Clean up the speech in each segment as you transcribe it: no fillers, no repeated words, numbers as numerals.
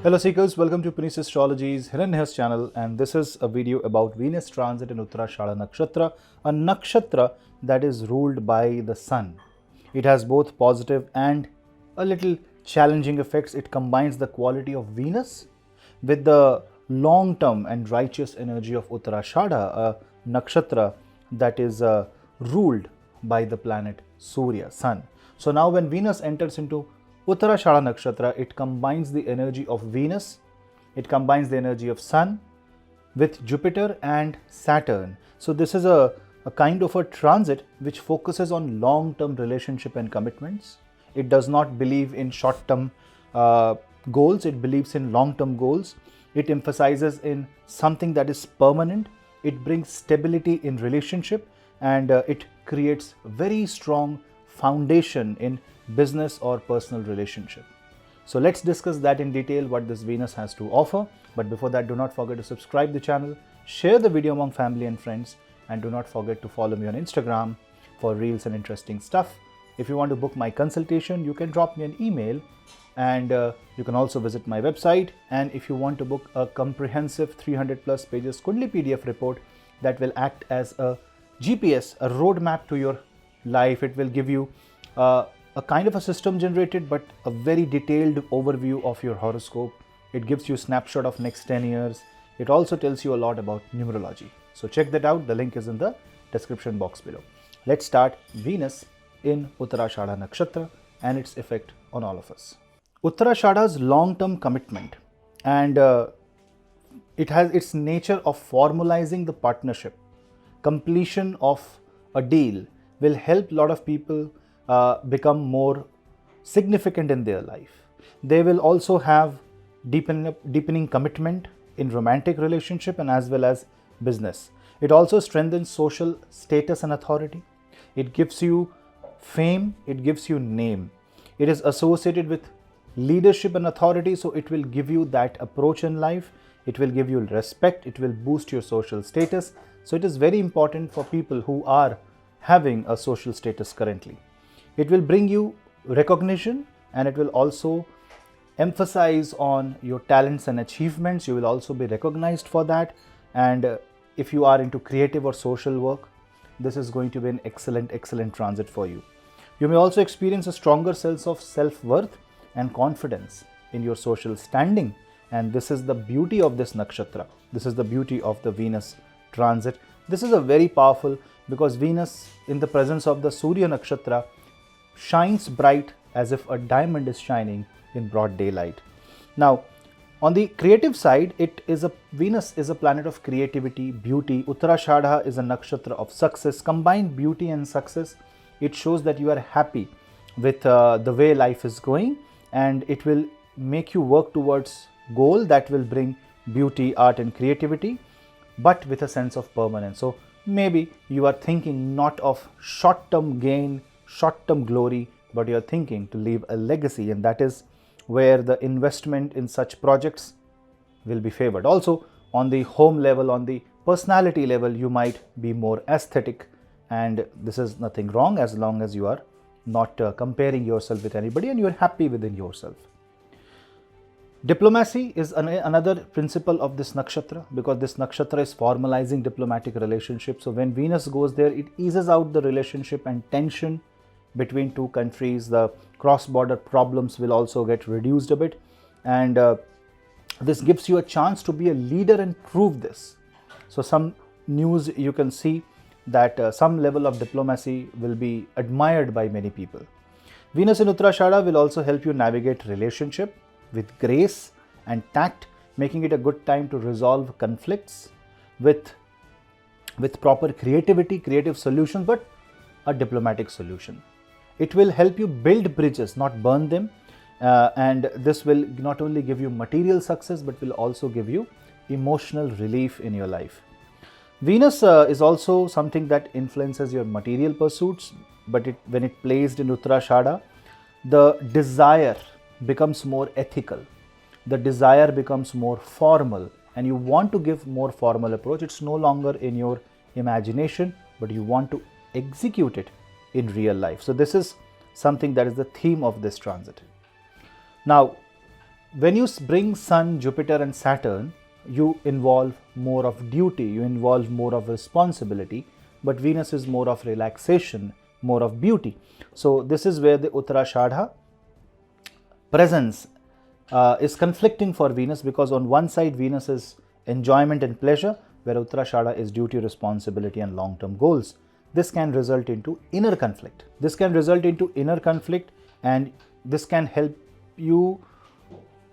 Hello seekers, welcome to Punneit Astrology's Hiranyah's channel, and this is a video about Venus transit in Uttara Ashadha Nakshatra, a nakshatra that is ruled by the sun. It has both positive and a little challenging effects. It combines the quality of Venus with the long-term and righteous energy of Uttara Ashadha, a nakshatra that is ruled by the planet Surya, sun. So now when Venus enters into Uttara Ashadha Nakshatra, it combines the energy of Venus, it combines the energy of Sun with Jupiter and Saturn. So this is a kind of a transit which focuses on long-term relationship and commitments. It does not believe in short-term goals, it believes in long-term goals. It emphasizes in something that is permanent. It brings stability in relationship, and it creates very strong foundation in business or personal relationship. So let's discuss that in detail, what this Venus has to offer. But before that, do not forget to subscribe the channel, share the video among family and friends, and do not forget to follow me on Instagram for reels and interesting stuff. If you want to book my consultation, you can drop me an email, and you can also visit my website. And if you want to book a comprehensive 300 plus pages Kundali PDF report that will act as a GPS, a roadmap to your life, it will give you a kind of a system generated, but a very detailed overview of your horoscope. It gives you a snapshot of next 10 years. It also tells you a lot about numerology. So check that out. The link is in the description box below. Let's start Venus in Uttara Ashadha Nakshatra and its effect on all of us. Uttara Ashadha's long-term commitment, and it has its nature of formalizing the partnership. Completion of a deal will help a lot of people become more significant in their life. They will also have deepening commitment in romantic relationship and as well as business. It also strengthens social status and authority. It gives you fame, it gives you name. It is associated with leadership and authority, so it will give you that approach in life. It will give you respect, it will boost your social status. So it is very important for people who are having a social status currently. It will bring you recognition, and it will also emphasize on your talents and achievements. You will also be recognized for that. And if you are into creative or social work, this is going to be an excellent transit for you. You may also experience a stronger sense of self-worth and confidence in your social standing. And this is the beauty of this nakshatra. This is the beauty of the Venus transit. This is a very powerful, because Venus in the presence of the Surya nakshatra shines bright as if a diamond is shining in broad daylight. Now, on the creative side, Venus is a planet of creativity, beauty. Uttara Ashadha is a nakshatra of success. Combined beauty and success, it shows that you are happy with the way life is going, and it will make you work towards goal that will bring beauty, art and creativity, but with a sense of permanence. So maybe you are thinking not of short-term gain, short-term glory, but you are thinking to leave a legacy, and that is where the investment in such projects will be favored. Also, on the home level, on the personality level, you might be more aesthetic, and this is nothing wrong as long as you are not comparing yourself with anybody and you are happy within yourself. Diplomacy is another principle of this nakshatra, because this nakshatra is formalizing diplomatic relationships. So when Venus goes there, it eases out the relationship and tension between two countries. The cross-border problems will also get reduced a bit, and this gives you a chance to be a leader and prove this. So some news you can see that some level of diplomacy will be admired by many people. Venus in Uttara Ashadha will also help you navigate relationship with grace and tact, making it a good time to resolve conflicts with proper creativity, creative solutions, but a diplomatic solution. It will help you build bridges, not burn them, and this will not only give you material success, but will also give you emotional relief in your life. Venus is also something that influences your material pursuits, but when it placed in Uttara Ashadha, the desire becomes more ethical, the desire becomes more formal, and you want to give more formal approach. It's no longer in your imagination, but you want to execute it in real life. So this is something that is the theme of this transit. Now, when you bring Sun, Jupiter and Saturn, you involve more of duty, you involve more of responsibility, but Venus is more of relaxation, more of beauty. So this is where the Uttara Ashadha presence is conflicting for Venus, because on one side Venus is enjoyment and pleasure, where Uttara Ashadha is duty, responsibility and long-term goals. This can result into inner conflict. And this can help you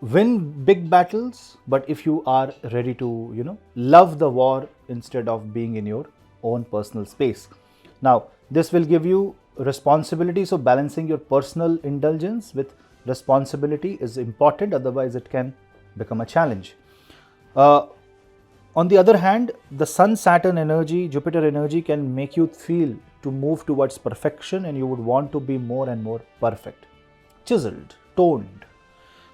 win big battles, but if you are ready to, love the war instead of being in your own personal space. Now, this will give you responsibility, so balancing your personal indulgence with responsibility is important, otherwise it can become a challenge. On the other hand, the Sun, Saturn energy, Jupiter energy can make you feel to move towards perfection, and you would want to be more and more perfect, chiseled, toned.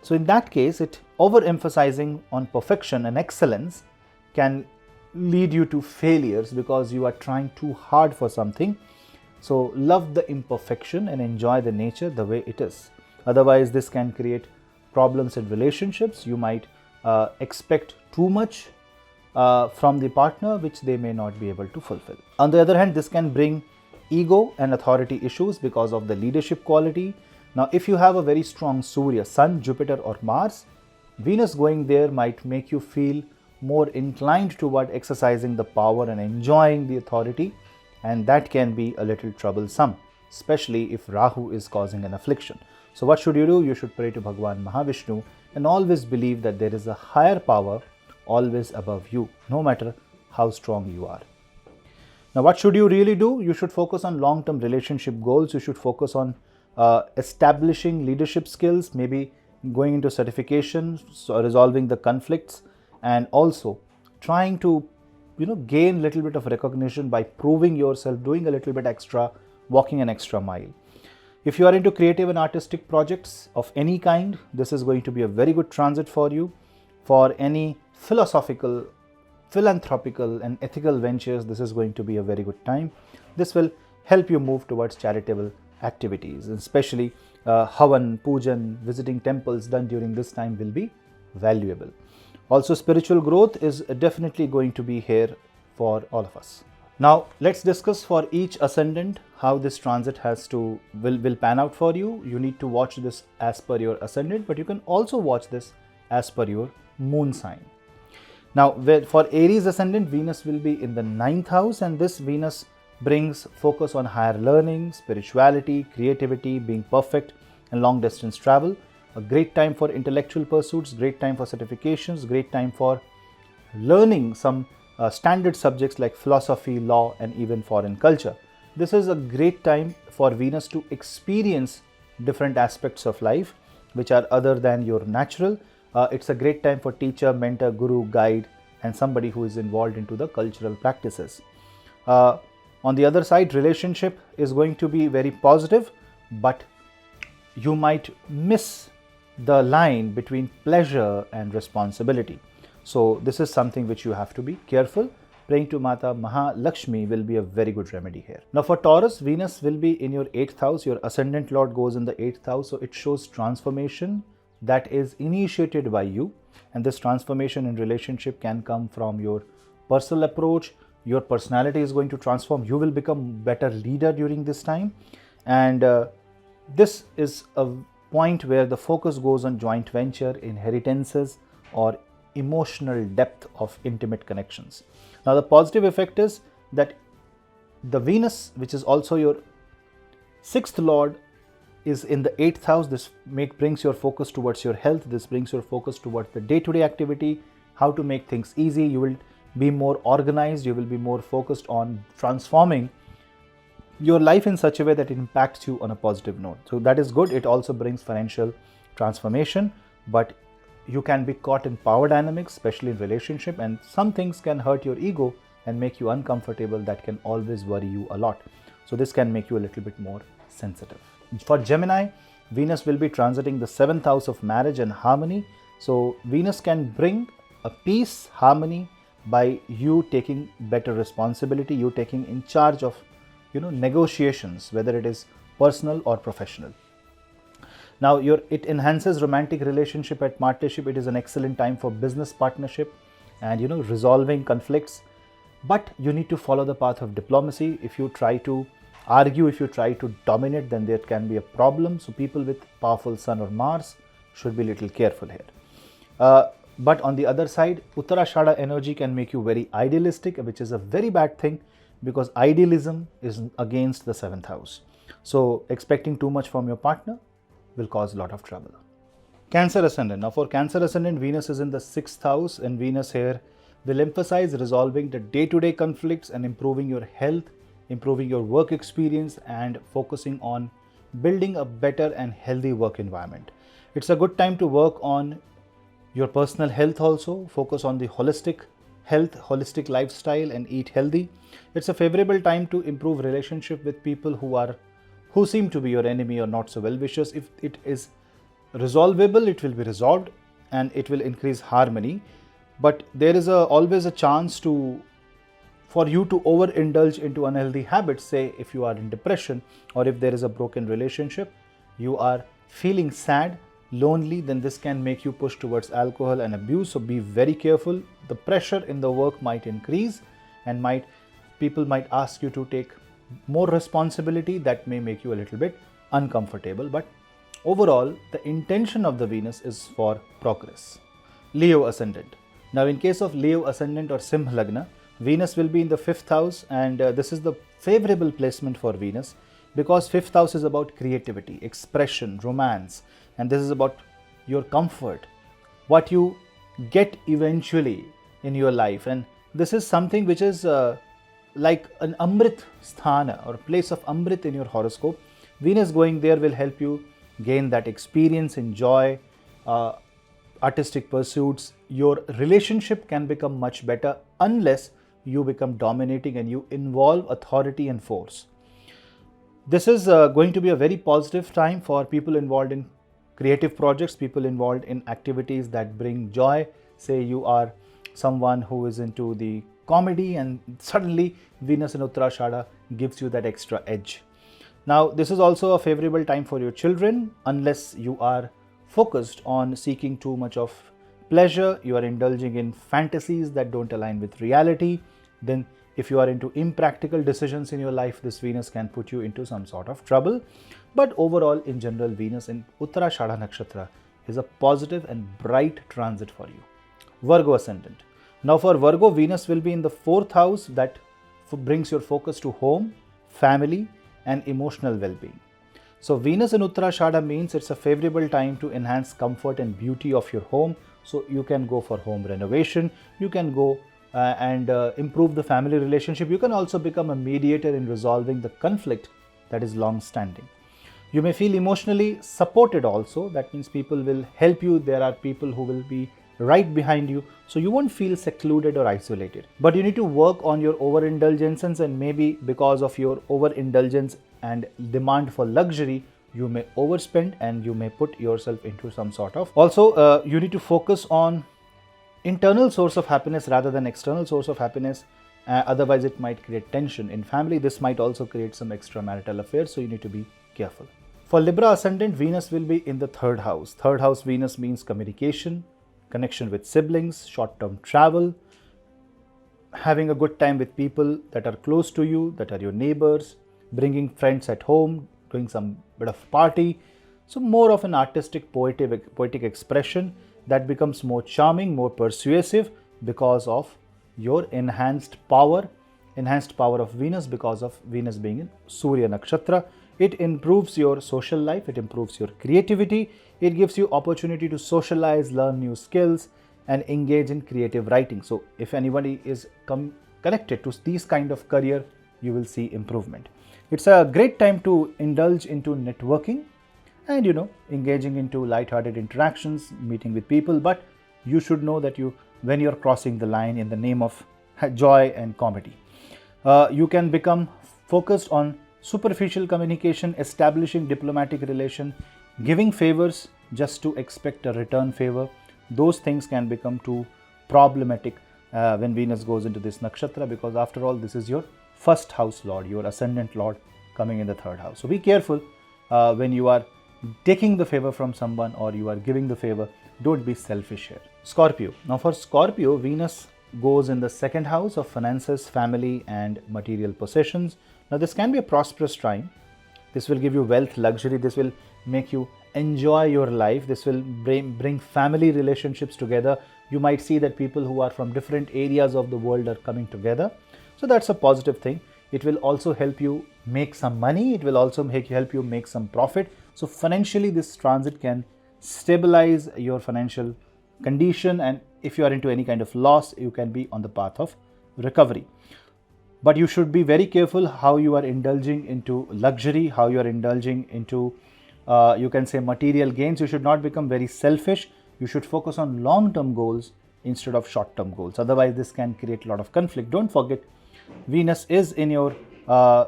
So in that case, it overemphasizing on perfection and excellence can lead you to failures, because you are trying too hard for something. So love the imperfection and enjoy the nature the way it is. Otherwise, this can create problems in relationships. You might expect too much from the partner, which they may not be able to fulfill. On the other hand, this can bring ego and authority issues because of the leadership quality. Now, if you have a very strong Surya, Sun, Jupiter or Mars, Venus going there might make you feel more inclined toward exercising the power and enjoying the authority, and that can be a little troublesome, especially if Rahu is causing an affliction. So what should you do? You should pray to Bhagwan Mahavishnu and always believe that there is a higher power always above you, no matter how strong you are. Now, what should you really do? You should focus on long-term relationship goals. You should focus on establishing leadership skills, maybe going into certification, so resolving the conflicts, and also trying to gain a little bit of recognition by proving yourself, doing a little bit extra, walking an extra mile. If you are into creative and artistic projects of any kind, this is going to be a very good transit for you. For any philosophical, philanthropical and ethical ventures, this is going to be a very good time. This will help you move towards charitable activities, especially Havan, Pujan, visiting temples done during this time will be valuable. Also, spiritual growth is definitely going to be here for all of us. Now, let's discuss for each ascendant how this transit will pan out for you. You need to watch this as per your ascendant, but you can also watch this as per your moon sign. Now, for Aries ascendant, Venus will be in the 9th house, and this Venus brings focus on higher learning, spirituality, creativity, being perfect and long distance travel. A great time for intellectual pursuits, great time for certifications, great time for learning some standard subjects like philosophy, law and even foreign culture. This is a great time for Venus to experience different aspects of life which are other than your natural. It's a great time for teacher, mentor, guru, guide and somebody who is involved into the cultural practices. On the other side, relationship is going to be very positive, but you might miss the line between pleasure and responsibility. So this is something which you have to be careful. Praying to Mata Mahalakshmi will be a very good remedy here. Now for Taurus, Venus will be in your 8th house. Your ascendant lord goes in the 8th house. So it shows transformation that is initiated by you. And this transformation in relationship can come from your personal approach. Your personality is going to transform. You will become better leader during this time. And this is a point where the focus goes on joint venture, inheritances or emotional depth of intimate connections. Now the positive effect is that the Venus, which is also your 6th lord, is in the 8th house. This brings your focus towards your health. This brings your focus towards the day-to-day activity, how to make things easy. You will be more organized. You will be more focused on transforming your life in such a way that it impacts you on a positive note. So that is good. It also brings financial transformation, but you can be caught in power dynamics, especially in relationship, and some things can hurt your ego and make you uncomfortable. That can always worry you a lot. So this can make you a little bit more sensitive. For Gemini, Venus will be transiting the 7th house of marriage and harmony. So Venus can bring a peace, harmony by you taking better responsibility, you taking in charge of negotiations, whether it is personal or professional. Now it enhances romantic relationship and partnership. It is an excellent time for business partnership and resolving conflicts. But you need to follow the path of diplomacy. If you try to argue, if you try to dominate, then there can be a problem. So people with powerful Sun or Mars should be a little careful here. But on the other side, Uttara Ashadha energy can make you very idealistic, which is a very bad thing because idealism is against the 7th house. So expecting too much from your partner will cause a lot of trouble. Cancer Ascendant. Now for Cancer Ascendant, Venus is in the 6th house, and Venus here will emphasize resolving the day-to-day conflicts and improving your health, improving your work experience, and focusing on building a better and healthy work environment. It's a good time to work on your personal health also, focus on the holistic health, holistic lifestyle, and eat healthy. It's a favorable time to improve relationship with people who seem to be your enemy or not so well-wishers. If it is resolvable, it will be resolved and it will increase harmony. But there is always a chance for you to overindulge into unhealthy habits. Say if you are in depression or if there is a broken relationship, you are feeling sad, lonely, then this can make you push towards alcohol and abuse. So be very careful. The pressure in the work might increase and people might ask you to take more responsibility. That may make you a little bit uncomfortable. But overall, the intention of the Venus is for progress. Leo Ascendant. Now in case of Leo Ascendant or Simha Lagna, Venus will be in the 5th house, and this is the favorable placement for Venus because 5th house is about creativity, expression, romance, and this is about your comfort, what you get eventually in your life. And this is something which is like an Amrit Sthana or place of Amrit in your horoscope. Venus going there will help you gain that experience, enjoy artistic pursuits. Your relationship can become much better unless you become dominating and you involve authority and force. This is going to be a very positive time for people involved in creative projects, people involved in activities that bring joy. Say you are someone who is into the comedy and suddenly Venus in Uttara Ashadha gives you that extra edge. Now this is also a favorable time for your children unless you are focused on seeking too much of pleasure, you are indulging in fantasies that don't align with reality. Then if you are into impractical decisions in your life, this Venus can put you into some sort of trouble. But overall, in general, Venus in Uttara Ashadha Nakshatra is a positive and bright transit for you. Virgo Ascendant. Now for Virgo, Venus will be in the 4th house. That brings your focus to home, family, and emotional well-being. So Venus in Uttara Ashadha means it's a favorable time to enhance comfort and beauty of your home. So you can go for home renovation, you can go and improve the family relationship. You can also become a mediator in resolving the conflict that is long-standing. You may feel emotionally supported also. That means people will help you. There are people who will be right behind you. So you won't feel secluded or isolated. But you need to work on your overindulgences, and maybe because of your overindulgence and demand for luxury, you may overspend and you may put yourself into some sort of. Also, you need to focus on internal source of happiness rather than external source of happiness. Otherwise, it might create tension in family. This might also create some extramarital affairs. So you need to be careful. For Libra Ascendant, Venus will be in the 3rd house. 3rd house Venus means communication, connection with siblings, short-term travel, having a good time with people that are close to you, that are your neighbors, bringing friends at home, doing some bit of party. So more of an artistic, poetic expression that becomes more charming, more persuasive because of your enhanced power of Venus, because of Venus being in Surya Nakshatra. It improves your social life, it improves your creativity, it gives you opportunity to socialize, learn new skills, and engage in creative writing. So if anybody is connected to these kind of career, you will see improvement. It's a great time to indulge into networking and engaging into light-hearted interactions, meeting with people. But you should know that when you're crossing the line in the name of joy and comedy, you can become focused on superficial communication, establishing diplomatic relation, giving favors just to expect a return favor. Those things can become too problematic when Venus goes into this nakshatra, because after all, this is your 1st house lord, your ascendant lord coming in the 3rd house. So be careful when you are taking the favor from someone or you are giving the favor. Don't be selfish here. Scorpio. Now for Scorpio, Venus goes in the second house of finances, family and material possessions. Now this can be a prosperous time. This will give you wealth, luxury. This will make you enjoy your life. This will bring family relationships together. You might see that people who are from different areas of the world are coming together. So that's a positive thing. It will also help you make some money. It will also help you make some profit. So financially, this transit can stabilize your financial condition, and if you are into any kind of loss, you can be on the path of recovery. But you should be very careful how you are indulging into luxury, how you are indulging into, you can say, material gains. You should not become very selfish. You should focus on long-term goals instead of short-term goals. Otherwise, this can create a lot of conflict. Don't forget, Venus is in your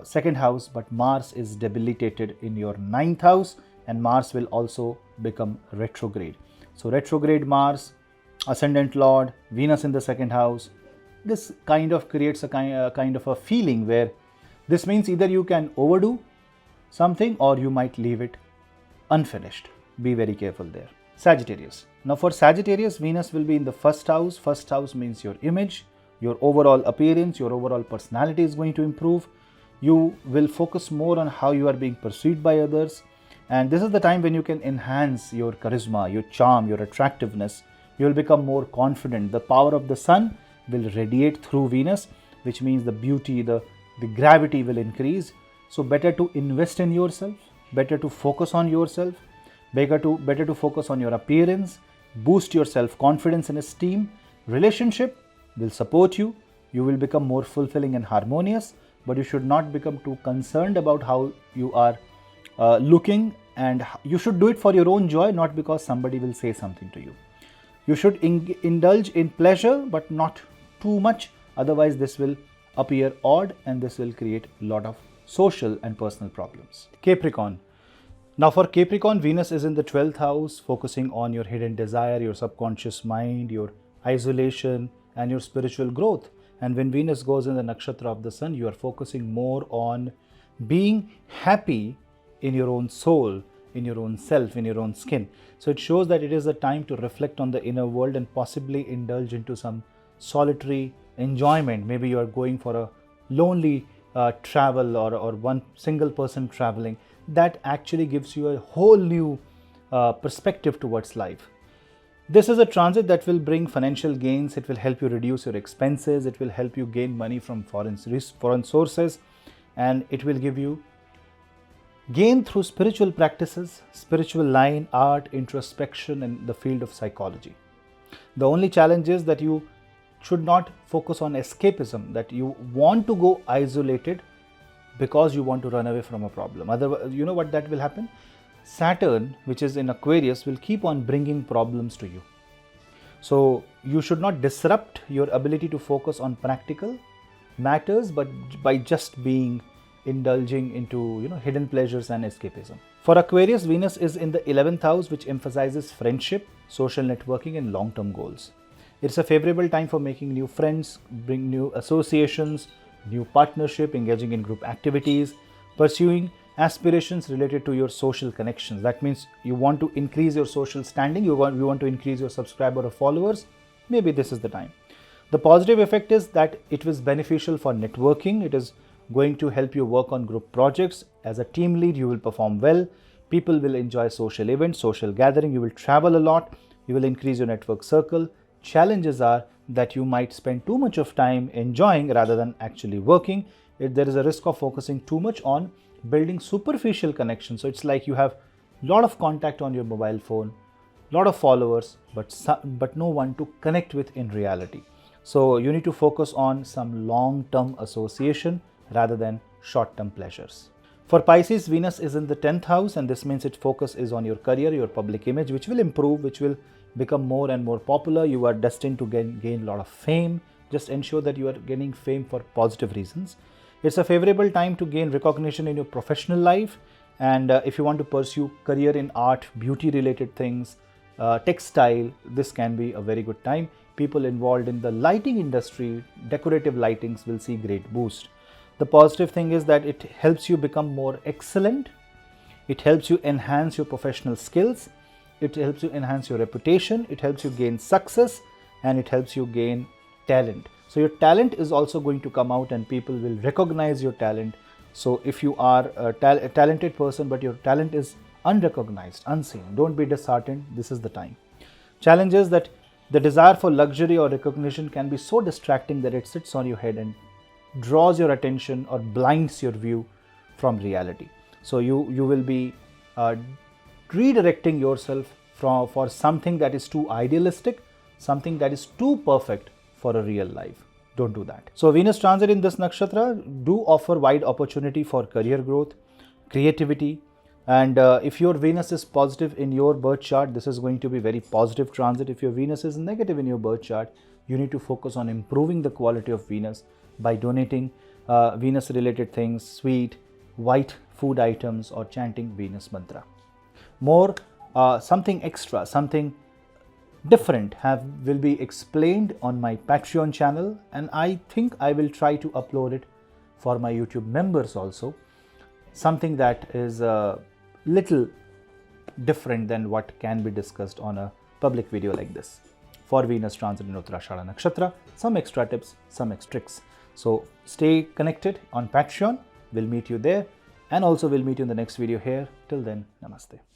second house, but Mars is debilitated in your ninth house, and Mars will also become retrograde. So retrograde Mars, ascendant Lord, Venus in the second house, this kind of creates a kind of a feeling where this means either you can overdo something or you might leave it unfinished. Be very careful there. Sagittarius. Now for Sagittarius, Venus will be in the first house. First house means your image, your overall appearance, your overall personality is going to improve. You will focus more on how you are being perceived by others. And this is the time when you can enhance your charisma, your charm, your attractiveness. You will become more confident. The power of the sun will radiate through Venus, which means the beauty, the gravity will increase. So better to invest in yourself, better to focus on yourself, better to focus on your appearance, boost your self-confidence and esteem. Relationship will support you. You will become more fulfilling and harmonious, but you should not become too concerned about how you are looking, and you should do it for your own joy, not because somebody will say something to you. You should indulge in pleasure, but not too much. Otherwise, this will appear odd and this will create a lot of social and personal problems. Capricorn. Now for Capricorn, Venus is in the 12th house, focusing on your hidden desire, your subconscious mind, your isolation and your spiritual growth. And when Venus goes in the nakshatra of the sun, you are focusing more on being happy in your own soul, in your own self, in your own skin. So it shows that it is a time to reflect on the inner world and possibly indulge into some solitary enjoyment. Maybe you are going for a lonely travel or one single person traveling. That actually gives you a whole new perspective towards life. This is a transit that will bring financial gains. It will help you reduce your expenses. It will help you gain money from foreign sources, and it will give you gain through spiritual practices, spiritual line, art, introspection, and the field of psychology. The only challenge is that you should not focus on escapism, that you want to go isolated because you want to run away from a problem. Otherwise, you know what that will happen? Saturn, which is in Aquarius, will keep on bringing problems to you. So you should not disrupt your ability to focus on practical matters, but by just indulging into hidden pleasures and escapism. For Aquarius, Venus is in the 11th house, which emphasizes friendship, social networking and long-term goals. It's a favorable time for making new friends, bring new associations, new partnership, engaging in group activities, pursuing aspirations related to your social connections. That means you want to increase your social standing, you want to increase your subscriber or followers. Maybe this is the time. The positive effect is that it was beneficial for networking. It is going to help you work on group projects. As a team lead, you will perform well. People will enjoy social events, social gathering. You will travel a lot. You will increase your network circle. Challenges are that you might spend too much of time enjoying rather than actually working. There is a risk of focusing too much on building superficial connections. So it's like you have a lot of contact on your mobile phone, a lot of followers, but no one to connect with in reality. So you need to focus on some long-term association rather than short-term pleasures. For Pisces, Venus is in the 10th house, and this means its focus is on your career, your public image, which will improve, which will become more and more popular. You are destined to gain a lot of fame. Just ensure that you are gaining fame for positive reasons. It's a favorable time to gain recognition in your professional life, and if you want to pursue career in art, beauty related things, textile, this can be a very good time. People involved in the lighting industry, decorative lightings, will see great boost. The positive thing is that it helps you become more excellent It helps you enhance your professional skills. It helps you enhance your reputation. It helps you gain success, and it helps you gain talent. So your talent is also going to come out and people will recognize your talent. So if you are a talented person but your talent is unrecognized, unseen, don't be disheartened. This is the time. Challenge is that the desire for luxury or recognition can be so distracting that it sits on your head and draws your attention or blinds your view from reality. So you will be redirecting yourself for something that is too idealistic, something that is too perfect for a real life. Don't do that. So Venus transit in this nakshatra do offer wide opportunity for career growth, creativity, and if your Venus is positive in your birth chart, this is going to be very positive transit. If your Venus is negative in your birth chart, you need to focus on improving the quality of Venus by donating Venus related things, sweet, white food items, or chanting Venus mantra. More something extra, something different will be explained on my Patreon channel, and I think I will try to upload it for my YouTube members also. Something that is a little different than what can be discussed on a public video like this. For Venus transit in Uttara Ashadha Nakshatra, some extra tips, some extra tricks. So stay connected on Patreon. We'll meet you there, and also we'll meet you in the next video here. Till then, namaste.